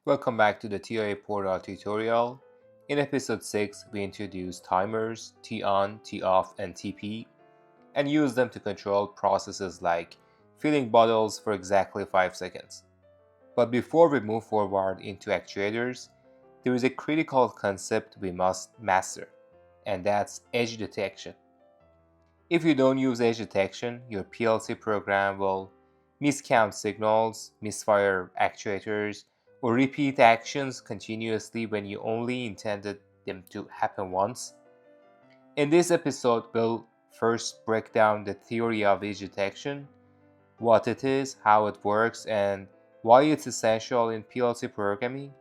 Welcome back to the TIA Portal tutorial. In episode 6, we introduced timers, T-on, T-off, and TP, and use them to control processes like filling bottles for exactly 5 seconds. But before we move forward into actuators, there is a critical concept we must master, and that's edge detection. If you don't use edge detection, your PLC program will miscount signals, misfire actuators, or repeat actions continuously when you only intended them to happen once. In this episode, we'll first break down the theory of edge detection, what it is, how it works, and why it's essential in PLC programming.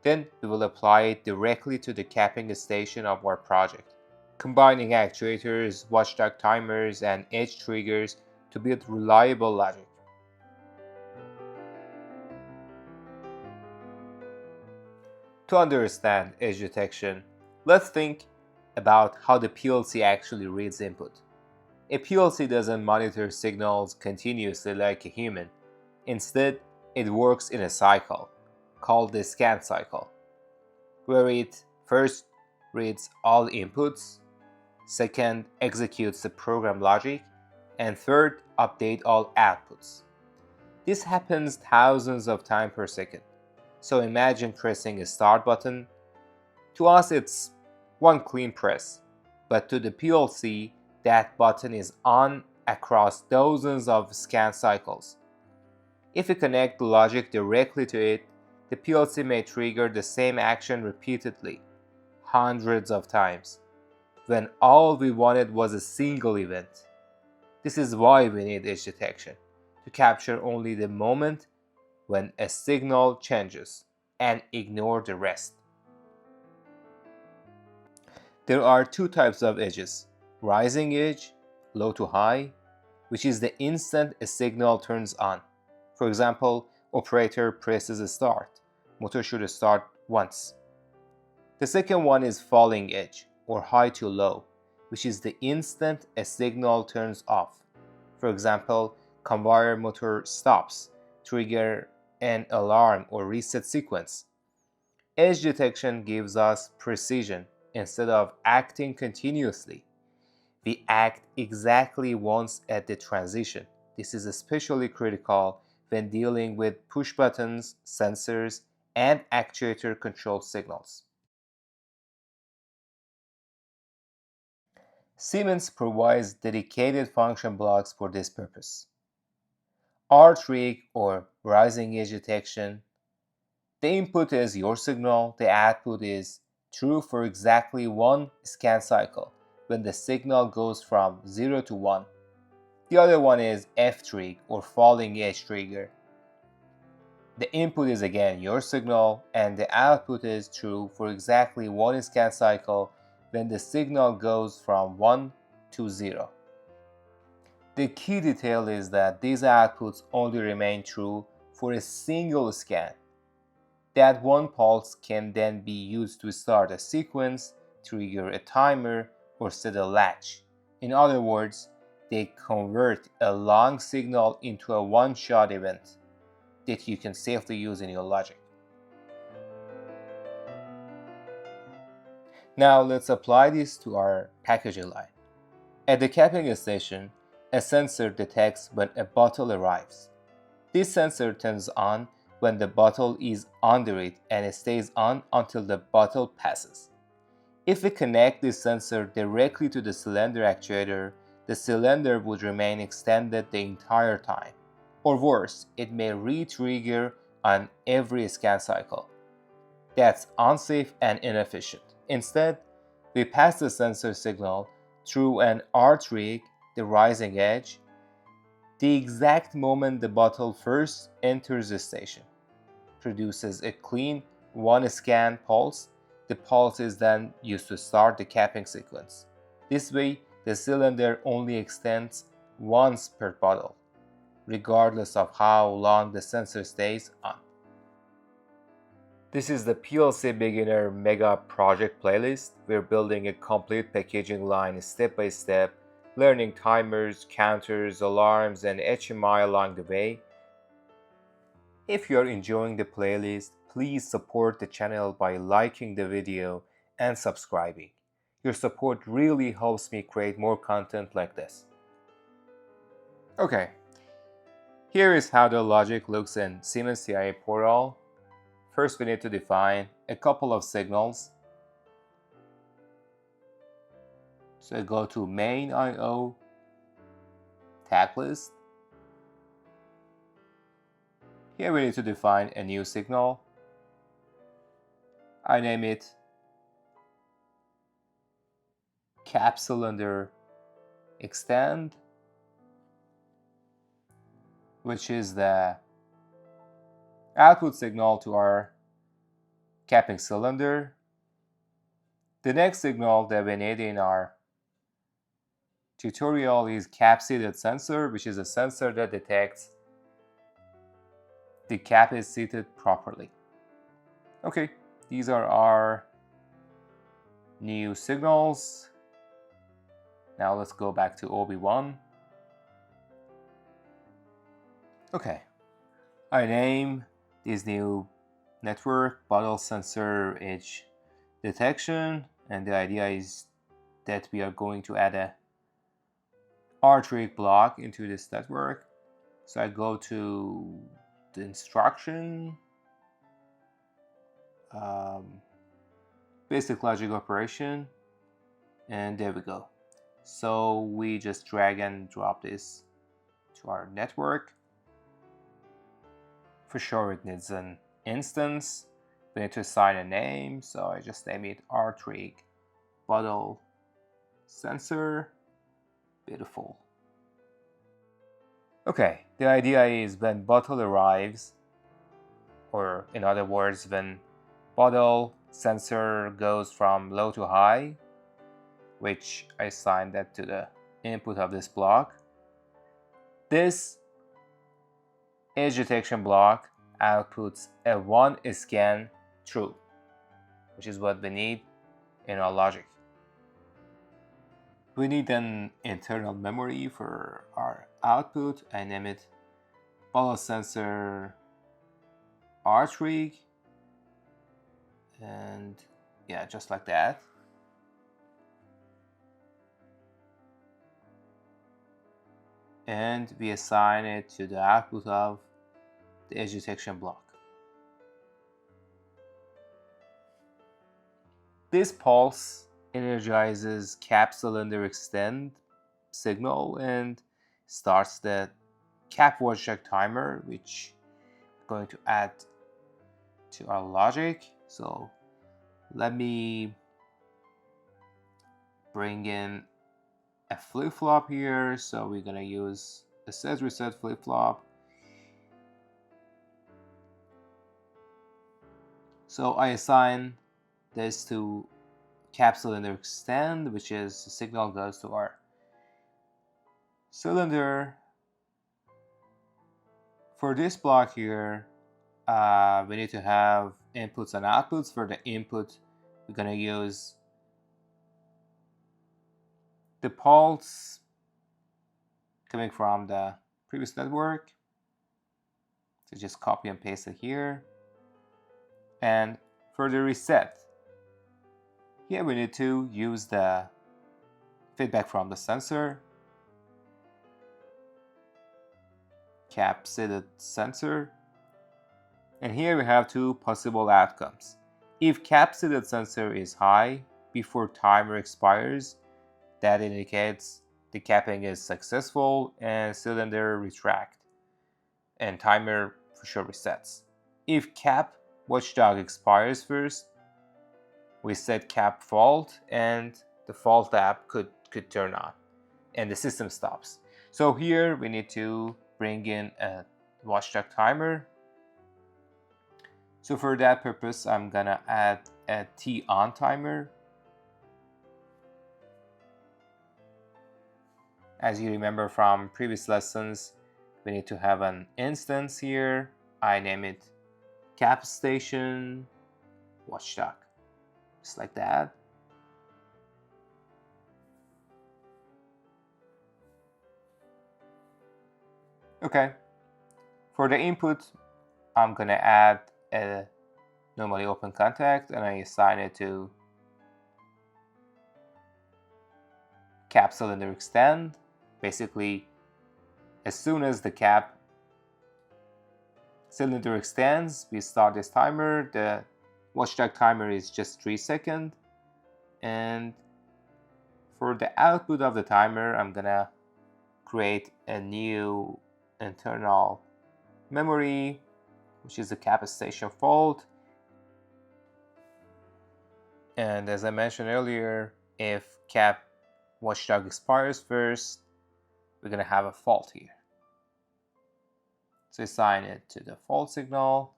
Then we will apply it directly to the capping station of our project, combining actuators, watchdog timers, and edge triggers to build reliable logic. To understand edge detection, let's think about how the PLC actually reads input. A PLC doesn't monitor signals continuously like a human. Instead, it works in a cycle, called the scan cycle, where it first reads all inputs, second, executes the program logic, and third, update all outputs. This happens thousands of times per second. So imagine pressing a start button. To us, it's one clean press, but to the PLC, that button is on across dozens of scan cycles. If we connect the logic directly to it, the PLC may trigger the same action repeatedly, hundreds of times, when all we wanted was a single event. This is why we need edge detection, to capture only the moment when a signal changes and ignore the rest. There are two types of edges: rising edge, low to high, which is the instant a signal turns on. For example, operator presses start. Motor should start once. The second one is falling edge, or high to low, which is the instant a signal turns off. For example, conveyor motor stops, trigger an alarm or reset sequence. Edge detection gives us precision. Instead of acting continuously, we act exactly once at the transition. This is especially critical when dealing with push buttons, sensors, and actuator control signals. Siemens provides dedicated function blocks for this purpose. R-trig, or rising edge detection. The input is your signal, the output is true for exactly one scan cycle when the signal goes from 0 to 1. The other one is F-trig, or falling edge trigger. The input is again your signal and the output is true for exactly one scan cycle when the signal goes from 1 to 0. The key detail is that these outputs only remain true for a single scan. That one pulse can then be used to start a sequence, trigger a timer, or set a latch. In other words, they convert a long signal into a one-shot event that you can safely use in your logic. Now let's apply this to our packaging line. At the capping station, a sensor detects when a bottle arrives. This sensor turns on when the bottle is under it and it stays on until the bottle passes. If we connect this sensor directly to the cylinder actuator, the cylinder would remain extended the entire time. Or worse, it may re-trigger on every scan cycle. That's unsafe and inefficient. Instead, we pass the sensor signal through an R-trig, the rising edge, the exact moment the bottle first enters the station, produces a clean one-scan pulse. The pulse is then used to start the capping sequence. This way, the cylinder only extends once per bottle, regardless of how long the sensor stays on. This is the PLC Beginner Mega Project playlist. We're building a complete packaging line step by step, learning timers, counters, alarms, and HMI along the way. If you are enjoying the playlist, please support the channel by liking the video and subscribing. Your support really helps me create more content like this. Okay, here is how the logic looks in Siemens CIA portal. First, we need to define a couple of signals. So I go to main IO tag list. Here we need to define a new signal. I name it cap cylinder extend, which is the output signal to our capping cylinder. The next signal that we need in our tutorial is cap seated sensor, which is a sensor that detects the cap is seated properly. Okay, these are our new signals. Now let's go back to OB1. Okay, I name this new network bottle sensor edge detection, and the idea is that we are going to add a R-trig block into this network. So I go to the instruction, basic logic operation, and there we go. So we just drag and drop this to our network. For sure it needs an instance. We need to assign a name, so I just name it R-trig bottle sensor. Beautiful. Okay, the idea is when bottle arrives, or in other words, when bottle sensor goes from low to high, which I assign that to the input of this block, this edge detection block outputs a 1 scan true, which is what we need in our logic. We need an internal memory for our output. I name it bottle sensor R-trig, and yeah, just like that. And we assign it to the output of the edge detection block. This pulse energizes cap cylinder extend signal and starts the cap watchdog timer, which I'm going to add to our logic. So let me bring in a flip-flop here. So we're gonna use a set reset flip-flop. So I assign this to cap cylinder extend, which is the signal goes to our cylinder. For this block here, we need to have inputs and outputs. For the input, we're gonna use the pulse coming from the previous network. So just copy and paste it here. And for the reset, here we need to use the feedback from the sensor, cap seated sensor, and here we have two possible outcomes. If cap seated sensor is high before timer expires, that indicates the capping is successful and cylinder retract, and timer for sure resets. If cap watchdog expires first, we set cap fault and the fault app could turn on and the system stops. So here we need to bring in a watchdog timer. So for that purpose, I'm gonna add a T on timer. As you remember from previous lessons, we need to have an instance here. I name it cap station watchdog, just like that. Okay, for the input, I'm gonna add a normally open contact and I assign it to cap cylinder extend. Basically, as soon as the cap cylinder extends, we start this timer. The Watchdog timer is just 3 seconds. And for the output of the timer, I'm gonna create a new internal memory, which is the capacitation fault. And as I mentioned earlier, if cap Watchdog expires first, we're gonna have a fault here. So assign it to the fault signal.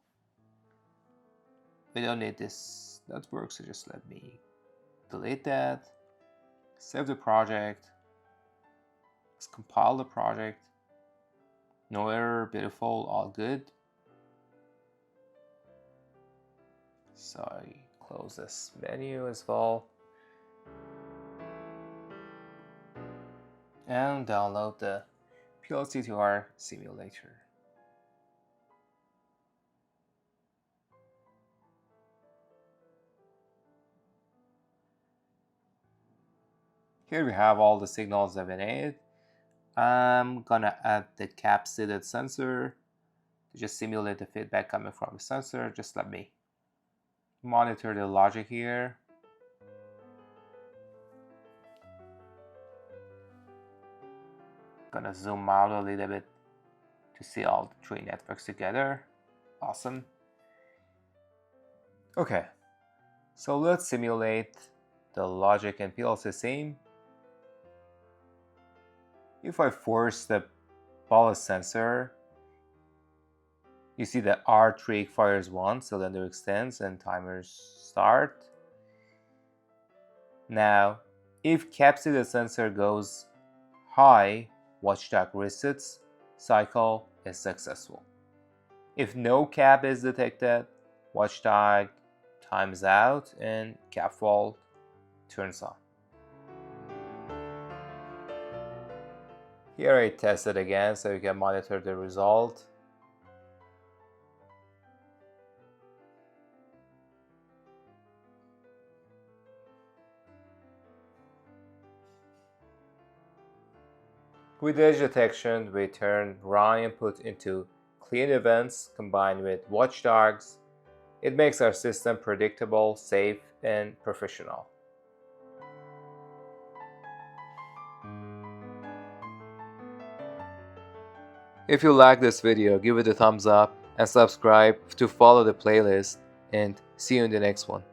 We don't need this network, so just let me delete that. Save the project. Let's compile the project. No error, beautiful, all good. So I close this menu as well. And download the PLC to our simulator. Here we have all the signals that we need. I'm gonna add the cap-seated sensor to just simulate the feedback coming from the sensor. Just let me monitor the logic here. Gonna zoom out a little bit to see all the 3 networks together. Awesome. Okay, so let's simulate the logic and PLC same. If I force the ballast sensor, you see that R3 fires 1, cylinder extends, and timers start. Now, if cap-seated sensor goes high, Watchdog resets, cycle is successful. If no cap is detected, Watchdog times out and cap fault turns on. Here I test it again so you can monitor the result. With edge detection, we turn raw input into clean events combined with watchdogs. It makes our system predictable, safe, and professional. If you like this video, give it a thumbs up and subscribe to follow the playlist, and see you in the next one.